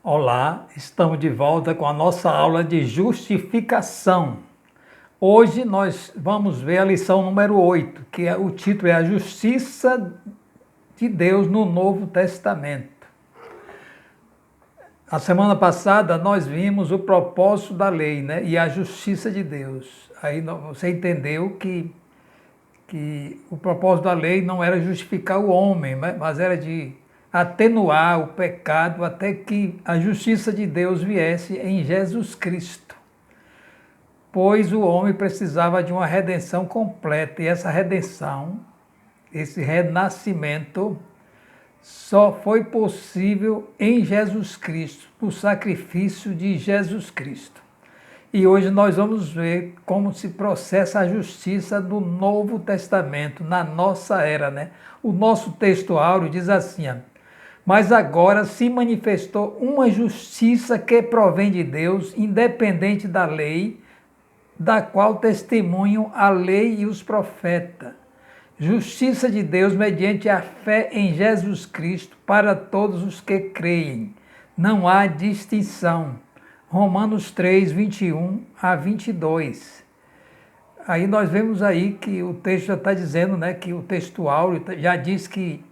Olá, estamos de volta com a nossa aula de justificação. Hoje nós vamos ver a lição número 8, o título é A Justiça de Deus no Novo Testamento. A semana passada nós vimos o propósito da lei, né, e a justiça de Deus. Aí você entendeu que o propósito da lei não era justificar o homem, mas era de atenuar o pecado até que a justiça de Deus viesse em Jesus Cristo. Pois o homem precisava de uma redenção completa, e essa redenção, esse renascimento, só foi possível em Jesus Cristo, no sacrifício de Jesus Cristo. E hoje nós vamos ver como se processa a justiça do Novo Testamento, na nossa era, né? O nosso texto áureo diz assim: mas agora se manifestou uma justiça que provém de Deus, independente da lei, da qual testemunham a lei e os profetas. Justiça de Deus mediante a fé em Jesus Cristo para todos os que creem. Não há distinção. Romanos 3, 21 a 22. Aí nós vemos aí que o texto já está dizendo, né, que o texto áureo já diz que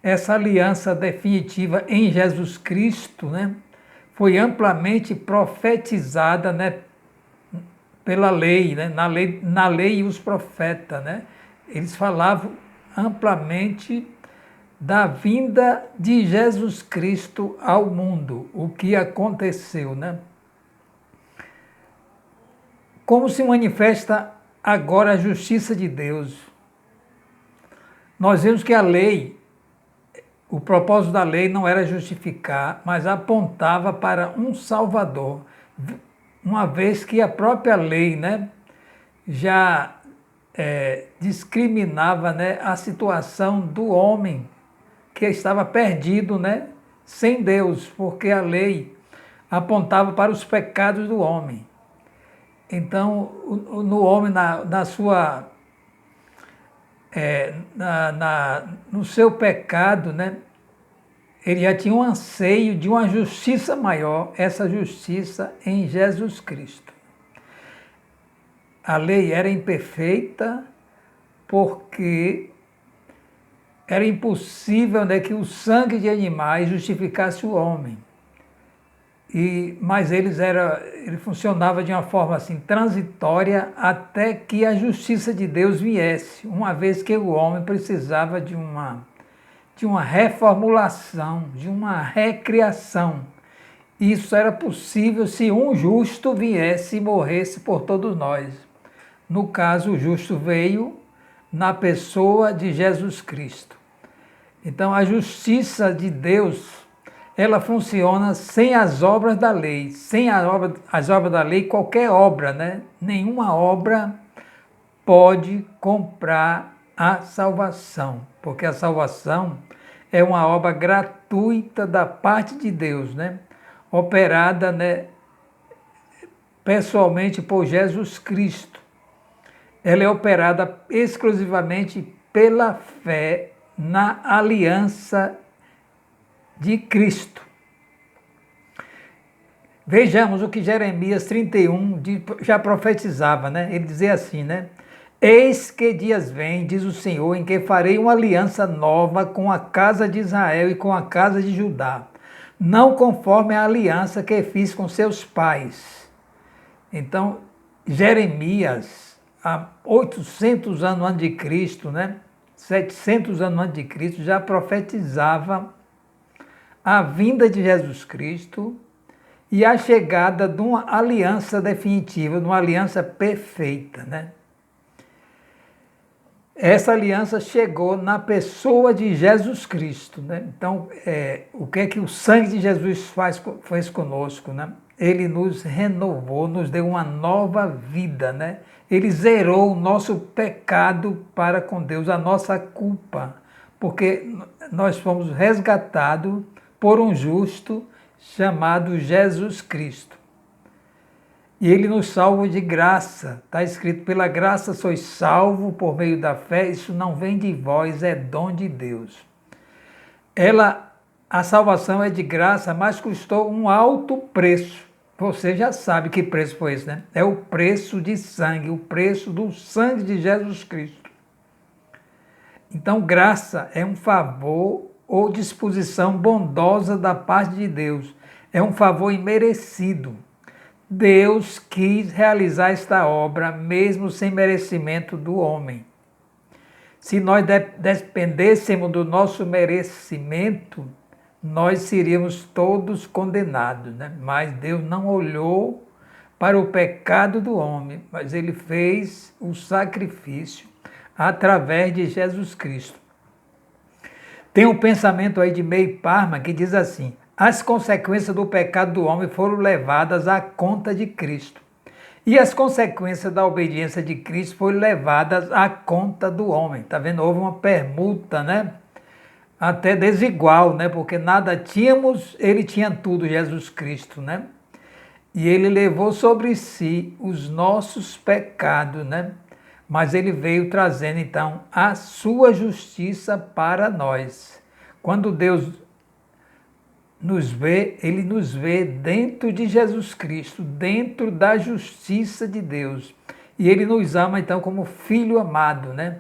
essa aliança definitiva em Jesus Cristo, né, foi amplamente profetizada, né, pela lei, né, na lei e os profetas, né? Eles falavam amplamente da vinda de Jesus Cristo ao mundo, o que aconteceu, né? Como se manifesta agora a justiça de Deus? Nós vemos que a lei, o propósito da lei não era justificar, mas apontava para um Salvador, uma vez que a própria lei, né, já discriminava, né, a situação do homem que estava perdido, né, sem Deus, porque a lei apontava para os pecados do homem. Então, no homem, no seu pecado, né, ele já tinha um anseio de uma justiça maior, essa justiça em Jesus Cristo. A lei era imperfeita porque era impossível, né, que o sangue de animais justificasse o homem. Mas ele funcionava de uma forma assim transitória até que a justiça de Deus viesse, uma vez que o homem precisava de uma reformulação, de uma recriação. Isso era possível se um justo viesse e morresse por todos nós. No caso, o justo veio na pessoa de Jesus Cristo. Então, a justiça de Deus, ela funciona sem as obras da lei. Sem as obras da lei, qualquer obra, né? Nenhuma obra pode comprar a salvação, porque a salvação é uma obra gratuita da parte de Deus, né? Operada, né, pessoalmente por Jesus Cristo. Ela é operada exclusivamente pela fé na aliança de Cristo. Vejamos o que Jeremias 31 já profetizava, né? Ele dizia assim, né? Eis que dias vêm, diz o Senhor, em que farei uma aliança nova com a casa de Israel e com a casa de Judá, não conforme a aliança que fiz com seus pais. Então, Jeremias, há 800 anos antes de Cristo, né? 700 anos antes de Cristo, já profetizava a vinda de Jesus Cristo e a chegada de uma aliança definitiva, de uma aliança perfeita, né? Essa aliança chegou na pessoa de Jesus Cristo, né? Então, o que é que o sangue de Jesus fez conosco, né? Ele nos renovou, nos deu uma nova vida, né? Ele zerou o nosso pecado para com Deus, a nossa culpa, porque nós fomos resgatados por um justo chamado Jesus Cristo. E ele nos salva de graça. Está escrito, pela graça sois salvo por meio da fé, isso não vem de vós, é dom de Deus. a salvação é de graça, mas custou um alto preço. Você já sabe que preço foi esse, né? É o preço de sangue, o preço do sangue de Jesus Cristo. Então, graça é um favor ou disposição bondosa da parte de Deus. É um favor imerecido. Deus quis realizar esta obra mesmo sem merecimento do homem. Se nós dependêssemos do nosso merecimento, nós seríamos todos condenados, né? Mas Deus não olhou para o pecado do homem, mas ele fez o sacrifício através de Jesus Cristo. Tem um pensamento aí de May Parma que diz assim: as consequências do pecado do homem foram levadas à conta de Cristo. E as consequências da obediência de Cristo foram levadas à conta do homem. Está vendo? Houve uma permuta, né? Até desigual, né? Porque nada tínhamos, ele tinha tudo, Jesus Cristo, né? E ele levou sobre si os nossos pecados, né? Mas ele veio trazendo, então, a sua justiça para nós. Quando Deus nos vê, ele nos vê dentro de Jesus Cristo, dentro da justiça de Deus. E ele nos ama, então, como filho amado, né?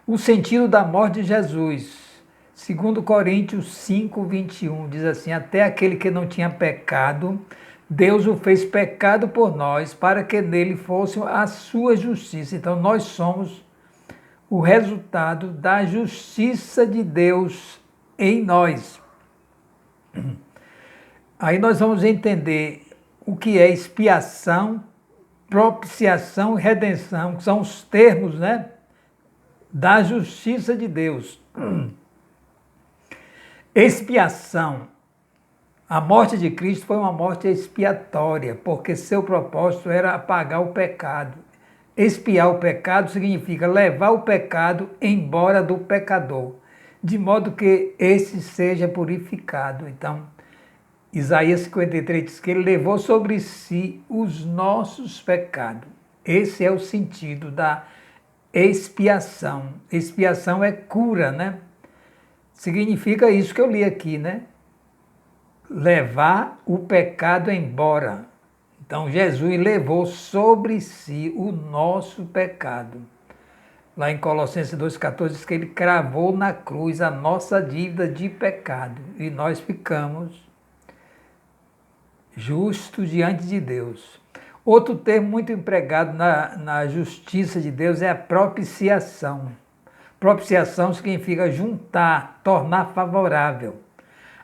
O sentido da morte de Jesus, segundo Coríntios 5, 21, diz assim: até aquele que não tinha pecado, Deus o fez pecado por nós, para que nele fosse a sua justiça. Então, nós somos o resultado da justiça de Deus em nós. Aí nós vamos entender o que é expiação, propiciação e redenção, que são os termos, né, da justiça de Deus. Expiação. A morte de Cristo foi uma morte expiatória, porque seu propósito era apagar o pecado. Expiar o pecado significa levar o pecado embora do pecador, de modo que esse seja purificado. Então, Isaías 53 diz que ele levou sobre si os nossos pecados. Esse é o sentido da expiação. Expiação é cura, né? Significa isso que eu li aqui, né? Levar o pecado embora. Então, Jesus levou sobre si o nosso pecado. Lá em Colossenses 2,14 diz que ele cravou na cruz a nossa dívida de pecado e nós ficamos justos diante de Deus. Outro termo muito empregado na justiça de Deus é a propiciação. Propiciação significa juntar, tornar favorável.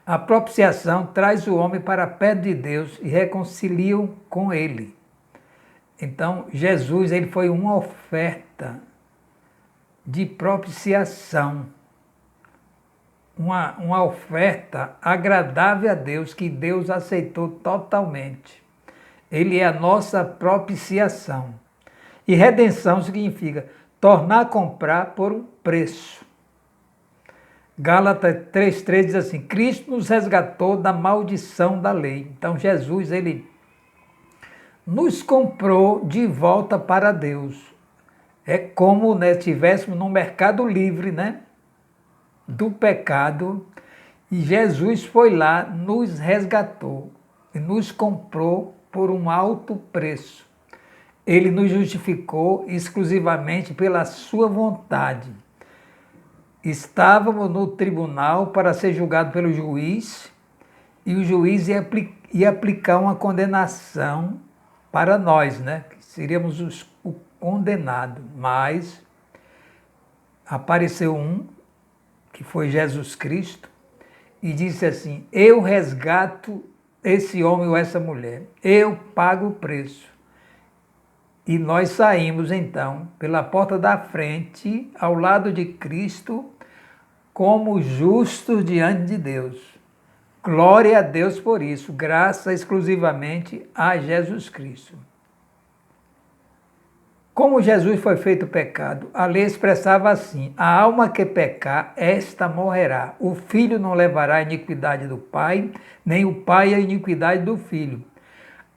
A propiciação traz o homem para perto de Deus e reconcilia-o com ele. Então, Jesus ele foi uma oferta de propiciação, uma oferta agradável a Deus, que Deus aceitou totalmente. Ele é a nossa propiciação. E redenção significa tornar a comprar por um preço. Gálatas 3,3 diz assim: Cristo nos resgatou da maldição da lei. Então Jesus, ele nos comprou de volta para Deus. É como, né, estivéssemos no mercado livre, né, do pecado, e Jesus foi lá, nos resgatou e nos comprou por um alto preço. Ele nos justificou exclusivamente pela sua vontade. Estávamos no tribunal para ser julgado pelo juiz, e o juiz ia aplicar uma condenação para nós, né? Seríamos o condenado. Mas apareceu um, que foi Jesus Cristo, e disse assim: eu resgato esse homem ou essa mulher, eu pago o preço. E nós saímos então pela porta da frente, ao lado de Cristo, como justos diante de Deus. Glória a Deus por isso, graça exclusivamente a Jesus Cristo. Como Jesus foi feito pecado, a lei expressava assim: a alma que pecar, esta morrerá. O filho não levará a iniquidade do pai, nem o pai a iniquidade do filho.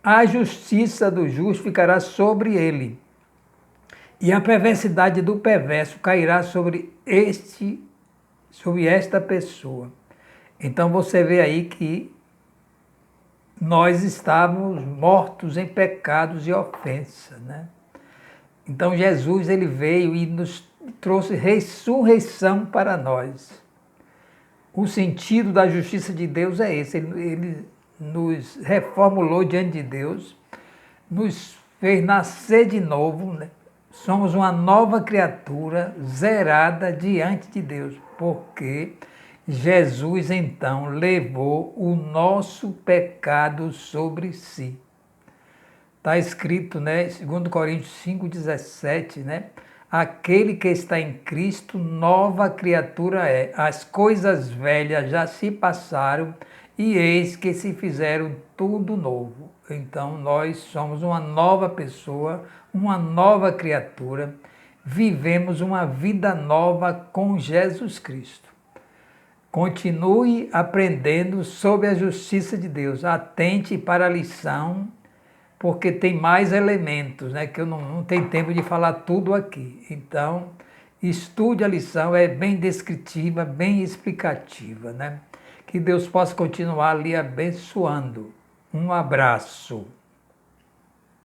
A justiça do justo ficará sobre ele, e a perversidade do perverso cairá sobre esta pessoa. Então você vê aí que nós estávamos mortos em pecados e ofensas, né? Então Jesus ele veio e nos trouxe ressurreição para nós. O sentido da justiça de Deus é esse, ele nos reformulou diante de Deus, nos fez nascer de novo, né? Somos uma nova criatura zerada diante de Deus, porque Jesus então levou o nosso pecado sobre si. Está escrito, né, 2 Coríntios 5,17, né? Aquele que está em Cristo, nova criatura é. As coisas velhas já se passaram e eis que se fizeram tudo novo. Então nós somos uma nova pessoa, uma nova criatura, vivemos uma vida nova com Jesus Cristo. Continue aprendendo sobre a justiça de Deus. Atente para a lição, porque tem mais elementos, né, que eu não tenho tempo de falar tudo aqui. Então, estude a lição, é bem descritiva, bem explicativa, né? Que Deus possa continuar lhe abençoando. Um abraço.